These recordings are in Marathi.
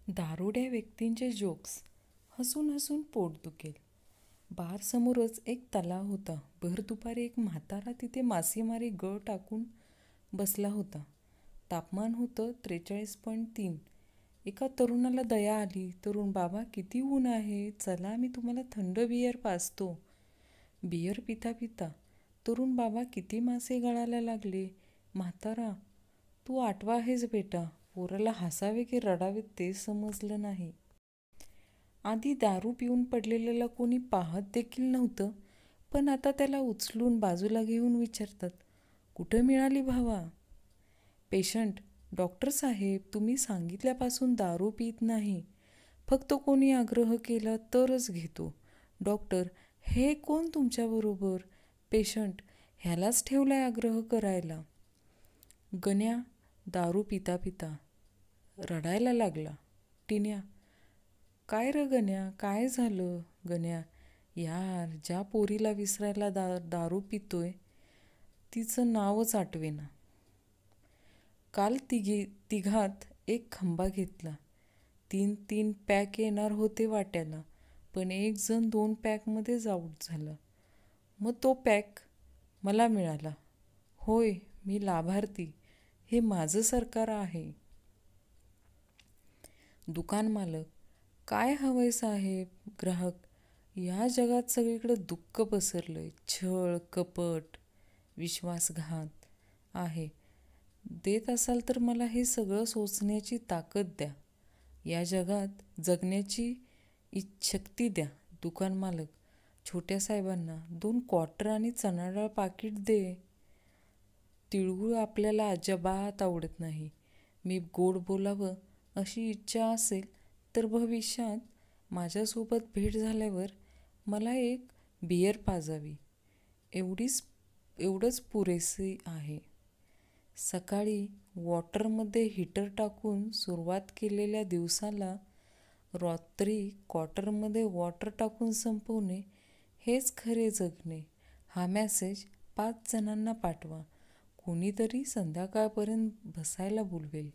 दारुड्या व्यक्तींचे जोक्स. हसून हसून पोट दुखेल. बारसमोरच एक तलाव होता. भर दुपारी एक म्हातारा तिथे मासेमारी गळ टाकून बसला होता. तापमान होतं 43.3. एका तरुणाला दया आली. तरुण, बाबा किती ऊन आहे, चला मी तुम्हाला थंड बियर पाजतो. बियर पिता पिता तरुण, बाबा किती मासे गळायला लागले. म्हातारा, तू आठवा आहेस बेटा. पोराला हसावे की रडावे ते समजलं नाही. आधी दारू पिऊन पडलेल्याला कोणी पाहत देखील नव्हतं, पण आता त्याला उचलून बाजूला घेऊन विचारतात, कुठं मिळाली भावा? पेशंट, डॉक्टर साहेब, तुम्ही सांगितल्यापासून दारू पित नाही, फक्त कोणी आग्रह केला तरच घेतो. डॉक्टर, हे कोण तुमच्याबरोबर? पेशंट, ह्यालाच ठेवलाय आग्रह करायला. गण्या दारू पिता पिता रडायला लागला. टिन्या, काय र गण्या, काय झालं? गण्या, यार, ज्या पोरीला विसरायला दारू पितोय तिचं नावच आठवेना. काल तिघात एक खंबा घेतला. 3-3 पॅक येणार होते वाट्याला, पण एक जण 2 पॅकमध्येच आऊट झाला. मग तो पॅक मला मिळाला. होय, मी लाभार्थी. हे माझं सरकार आहे. दुकान मालक, काय हवंय साहेब? ग्राहक, या जगात सगळीकडे दुःख पसरलंय. छळ, कपट, विश्वासघात आहे. देत असाल तर मला हे सगळं सोसण्याची ताकद द्या. या जगात जगण्याची शक्ती द्या. दुकान मालक, छोट्या साहेबांना 2 क्वार्टर आणि चणा डाळ पाकिट दे. तिळगुळ आपल्याला अजिबात आवडत नाही. मी गोड बोलावं अशी इच्छा असेल तर भविष्यात माझ्यासोबत भेट झाल्यावर मला एक बियर पाजावी. एवढंच पुरेसे आहे. सकाळी वॉटरमध्ये हीटर टाकून सुरुवात केलेल्या दिवसाला रात्री क्वार्टरमध्ये वॉटर टाकून संपवणे हेच खरे जगणे. हा मेसेज 5 जणांना पाठवा. कोणीतरी संध्याकाळपर्यंत बसायला बोलवेल.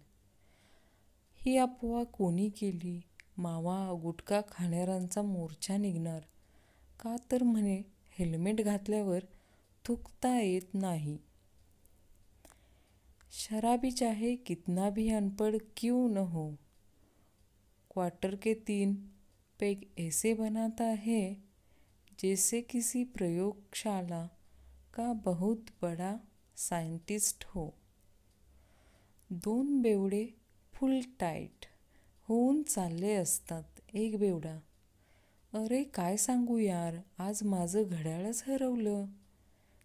ही अफवा कोणी केली? मावा गुटखा खाणाऱ्यांचा मोर्चा निघणार. का तर म्हणे हेल्मेट घातल्यावर थुंकता येत नाही. शराबी चाहे कितना भी अनपढ़ क्यों न हो, क्वार्टर के 3 पेग ऐसे बनाता है जैसे किसी प्रयोगशाला का बहुत बड़ा सायंटिस्ट हो. 2 बेवडे फुल टाईट होऊन चालले असतात. एक बेवडा, अरे काय सांगू यार, आज माझं घड्याळच हरवलं.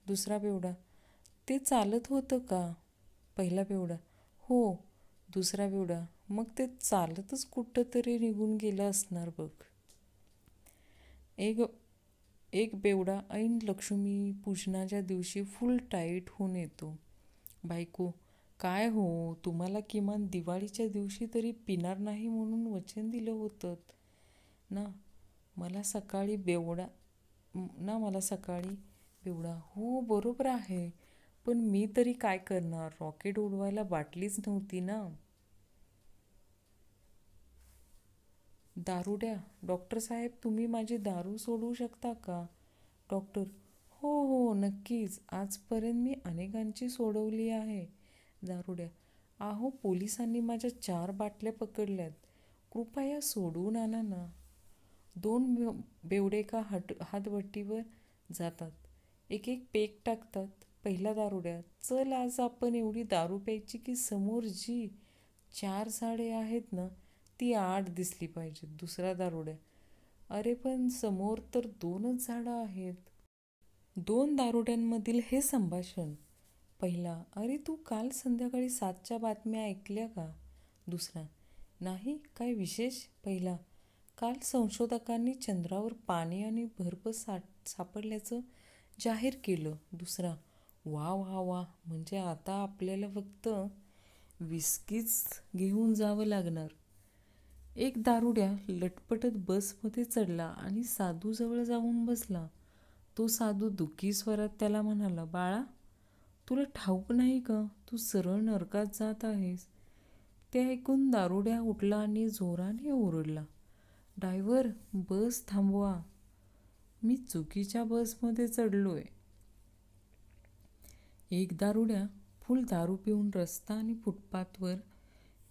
दुसरा बेवडा, ते चालत होतं का? पहिला बेवडा, हो. दुसरा बेवडा, मग ते चालतच कुठं तरी निघून गेलं असणार बघ. एक बेवडा ऐन लक्ष्मीपूजनाच्या दिवशी फुल टाईट होऊन येतो. बायको, काय हो, तुम्हाला किमान दिवाळीच्या दिवशी तरी पिणार नाही म्हणून वचन दिलं होतं ना. मला सकाळी बेवडा, हो बरोबर आहे, पण मी तरी काय करणार, रॉकेट उडवायला बाटलीच नव्हती ना. दारुड्या, डॉक्टर साहेब, तुम्ही माझी दारू सोडवू शकता का? डॉक्टर, हो हो नक्कीच, आजपर्यंत मी अनेकांची सोडवली आहे. दारुड्या, अहो पोलिसांनी माझ्या 4 बाटल्या पकडल्यात, कृपया सोडवून आणा ना. 2 बेवडे का हातभट्टीवर जातात. एक पेक टाकतात. पहिला दारुड्या, चल आज आपण एवढी दारू प्यायची की समोर जी 4 झाडे आहेत ना ती 8 दिसली पाहिजेत. दुसरा दारुड्या, अरे पण समोर तर 2च झाडं आहेत. 2 दारुड्यांमधील हे संभाषण. पहिला, अरे तू काल संध्याकाळी 7च्या बातम्या ऐकल्या का? दुसरा, नाही, काय विशेष? पहिला, काल संशोधकांनी चंद्रावर पाणी आणि बर्फ सापडल्याचं जाहीर केलं. दुसरा, वा वा वा, म्हणजे आता आपल्याला फक्त विस्कीच घेऊन जावं लागणार. एक दारुड्या लटपटत बसमध्ये चढला आणि साधूजवळ जाऊन बसला. तो साधू दुःखी स्वरात त्याला म्हणाला, बाळा, तुला ठाऊक नाही का, तू सरळ नरकात जात आहेस. ते ऐकून दारुड्या उठला आणि जोराने ओरडला, ड्रायव्हर, बस थांबवा, मी चुकीच्या बसमध्ये चढलोय. एक दारुड्या फुल दारू पिऊन रस्ता आणि फुटपाथवर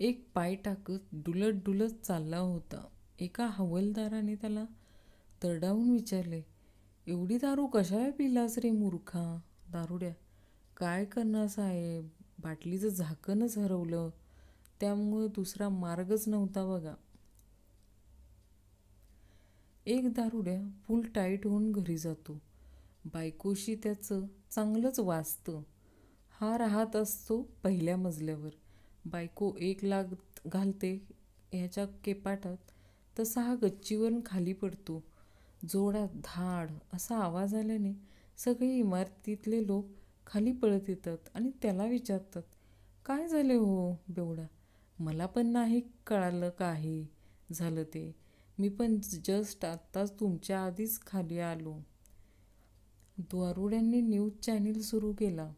एक पाय टाकत डुलत डुलत चालला होता. एका हवालदाराने त्याला तरडावून विचारले, एवढी दारू कशाला पिलास रे मूर्खा? दारुड्या, काय करणार साहेब, बाटलीचं झाकणच हरवलं, त्यामुळं दुसरा मार्गच नव्हता बघा. एक दारुड्या फुल टाईट होऊन घरी जातो. बायकोशी त्याचं चांगलंच वाजतं. हा राहत असतो पहिल्या मजल्यावर. बायको एक लाग घालते ह्याच्या केपाटात, तसा हा गच्चीवरून खाली पडतो. जोरात धाड असा आवाज आल्याने सगळे इमारतीतले लोक खाली पळत येतात आणि त्याला विचारतात, काय झाले हो बेवडा? मला पण नाही कळालं काही झालं ते, मी पण जस्ट आत्ताच तुमच्या आधीच खाली आलो. दारुड्यांनी न्यूज चॅनेल सुरू केला.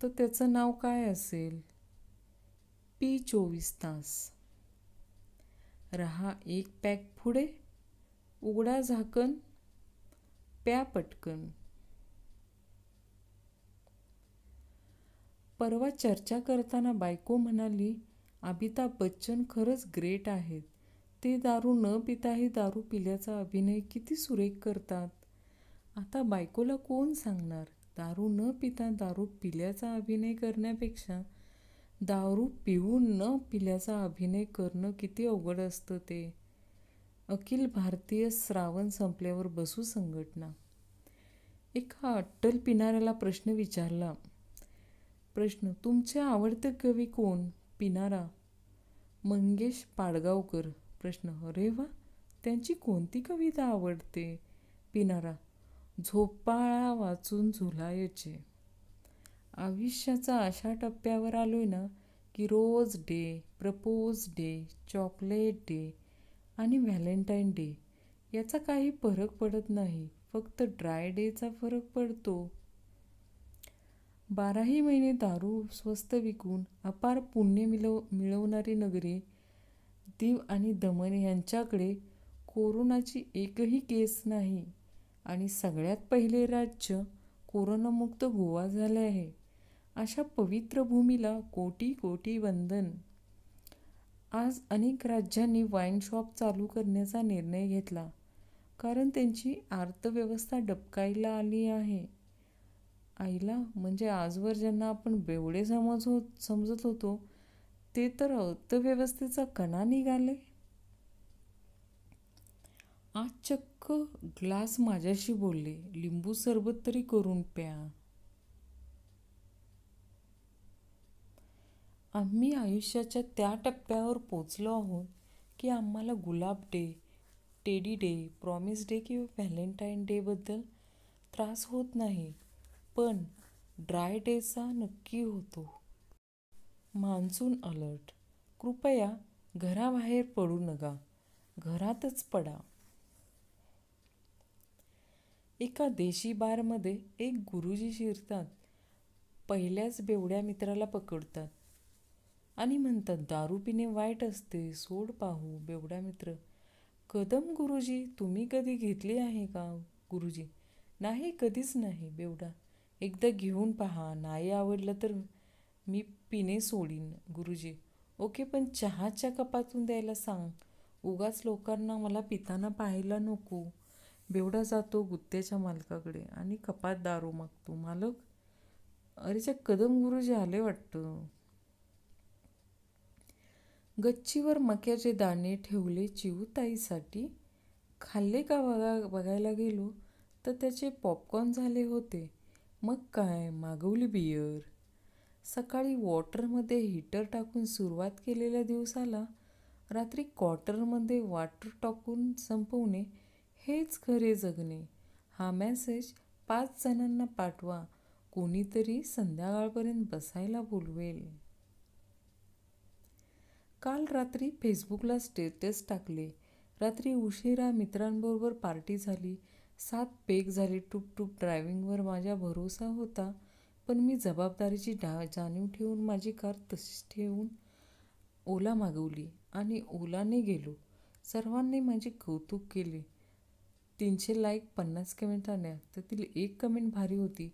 तर त्याचं नाव काय असेल? P24 तास. रहा एक पॅक पुढे, उघडा झाकण, प्या पटकन. परवा चर्चा करताना बायको म्हणाली, अमिताभ बच्चन खरंच ग्रेट आहेत. ते दारू न पिताही दारू पिल्याचा अभिनय किती सुरेख करतात. आता बायकोला कोण सांगणार, दारू न पिता दारू पिल्याचा अभिनय करण्यापेक्षा दारू पिऊन न पिल्याचा अभिनय करणं किती अवघड असतं ते. अखिल भारतीय श्रावण संपल्यावर बसू संघटना एका अट्टल पिणाऱ्याला प्रश्न विचारला. प्रश्न, तुमचे आवडते कवी कोण? पिणारा, मंगेश पाडगावकर. प्रश्न, अरे वा, त्यांची कोणती कविता आवडते? पिणारा, झोपाळा वाचून झुलायचे. आयुष्याचा अशा टप्प्यावर आलोय ना की rose day, propose day, chocolate day आणि व्हॅलेंटाईन डे याचा काही फरक पडत नाही, फक्त ड्राय डेचा फरक पडतो. 12ही महिने दारू स्वस्त विकून अपार पुण्य मिळवणारी नगरी दीव आणि दमण यांच्याकडे कोरोनाची एकही केस नाही आणि सगळ्यात पहिले राज्य कोरोनामुक्त गोवा झाले आहे. अशा पवित्र भूमीला कोटी कोटी वंदन. आज अनेक राज्यांनी वाईन शॉप चालू करण्याचा निर्णय घेतला, कारण त्यांची अर्थव्यवस्था डबकाईला आली आहे. आईला, म्हणजे आजवर ज्यांना आपण बेवडे समजत होतो ते तर अर्थव्यवस्थेचा कणा निघाले. आज चक्क ग्लास माझ्याशी बोलले, लिंबू सरबत तरी करून प्या. आम्ही आयुष्याच्या त्या टप्प्यावर पोचलो आहोत की आम्हाला गुलाब day, teddy day, promise day किंवा व्हॅलेंटाईन डेबद्दल त्रास होत नाही, पण ड्राय डेचा नक्की होतो. Monsoon alert. कृपया घराबाहेर पडू नका, घरातच पडा. एका देशी बारमध्ये एक गुरुजी शिरतात. पहिल्याच बेवड्या मित्राला पकडतात आणि म्हणतात, दारू पिणे वाईट असते, सोड पाहू. बेवडा मित्र, कदम गुरुजी, तुम्ही कधी घेतली आहे का? गुरुजी, नाही, कधीच नाही. बेवडा, एकदा घेऊन पहा, नाही आवडलं तर मी पिणे सोडीन. गुरुजी, ओके, पण चहाच्या कपातून द्यायला सांग, उगाच लोकांना मला पिताना पाहायला नको. बेवडा जातो गुत्त्याच्या मालकाकडे आणि कपात दारू मागतो. मालक, अरेच्या कदम गुरुजी आले वाटतं. गच्चीवर मक्याचे दाणे ठेवले चिऊताईसाठी. खाल्ले का बघायला गेलो तर त्याचे पॉपकॉर्न झाले होते. मग काय, मागवली बियर. सकाळी वॉटरमध्ये हीटर टाकून सुरुवात केलेल्या दिवसाला रात्री क्वार्टरमध्ये वॉटर टाकून संपवणे हेच खरे जगणे. हा मेसेज 5 जणांना पाठवा, कोणीतरी संध्याकाळपर्यंत बसायला बोलवेल. काल रात्री फेसबुकला स्टेटस टाकले. रात्री उशिरा मित्रांबरोबर पार्टी झाली, 7 पेग झाले. टूप ड्रायव्हिंगवर माझा भरोसा होता, पण मी जबाबदारीची जाणीव ठेवून माझी कार तशीच ठेवून ओला मागवली आणि ओलाने गेलो. सर्वांनी माझे कौतुक केले. 300 लाईक, 50 कमेंट आल्या. त्यातील एक कमेंट भारी होती.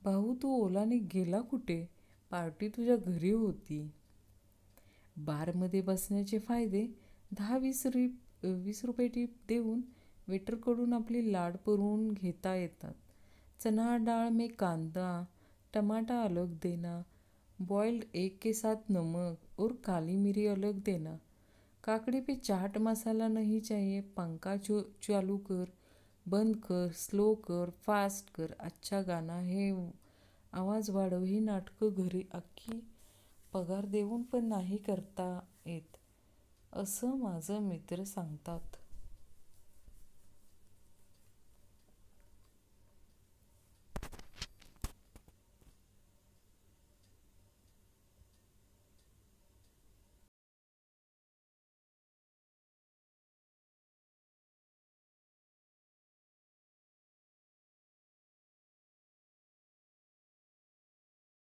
भाऊ, तू ओलाने गेला कुठे? पार्टी तुझ्या घरी होती. बारमध्ये बसण्याचे फायदे: 10-20 रुपये टिप देऊन वेटरकडून आपली लाड पुरवून घेता येतात. चना डाळ में कांदा टमाटा अलग देना, बॉइल्ड एग के साथ नमक और काली मिरी अलग देना, काकड़ी पे चाट मसाला नहीं चाहिए, पंखा चालू कर, बंद कर, स्लो कर, फास्ट कर, अच्छा गाना है, आवाज वाढव. ही नाटकं घरी अख्खी पगार देऊन पण नाही करता येत, असं माझं मित्र सांगतात.